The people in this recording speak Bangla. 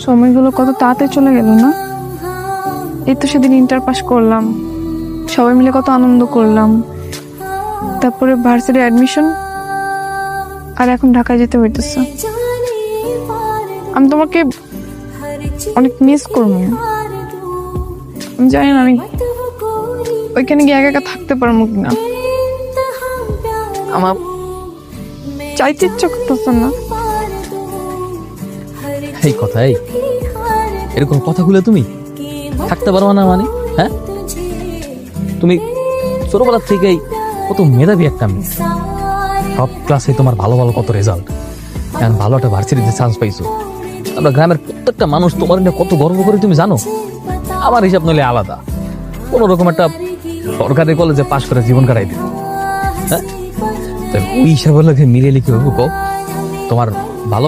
সময়গুলো কত তাড়াতাড়ি চলে গেল না। এই তো সেদিন ইন্টার পাস করলাম, সবাই মিলে কত আনন্দ করলাম, তারপরে ভার্সিটি অ্যাডমিশন, আর এখন ঢাকায় যেতে হইতেছে। আমি তোমাকে অনেক মিস করবো। আমি জানি না আমি ওইখানে গিয়ে একা একা থাকতে পারবো কিনা। আমার চাইতে ইচ্ছা করতেছে না। এই কথা, এরকম কথাগুলো তুমি থাকতে পারো না মানে? হ্যাঁ, তুমি ছোটবেলার থেকেই কত মেধাবী একটা মেয়ে, সব ক্লাসে তোমার ভালো ভালো কত রেজাল্ট, এখন ভালো একটা ভার্সিটিতে চান্স পাইছো। আমরা গ্রামের প্রত্যেকটা মানুষ তোমার নিয়ে কত গর্ব করে তুমি জানো। আমার হিসাব নইলে আলাদা, কোন রকম একটা সরকারি কলেজে পাশ করে জীবন কাটাই দিত। হ্যাঁ, ওই হিসাবে মিলিয়ে লিখে তোমার ভালো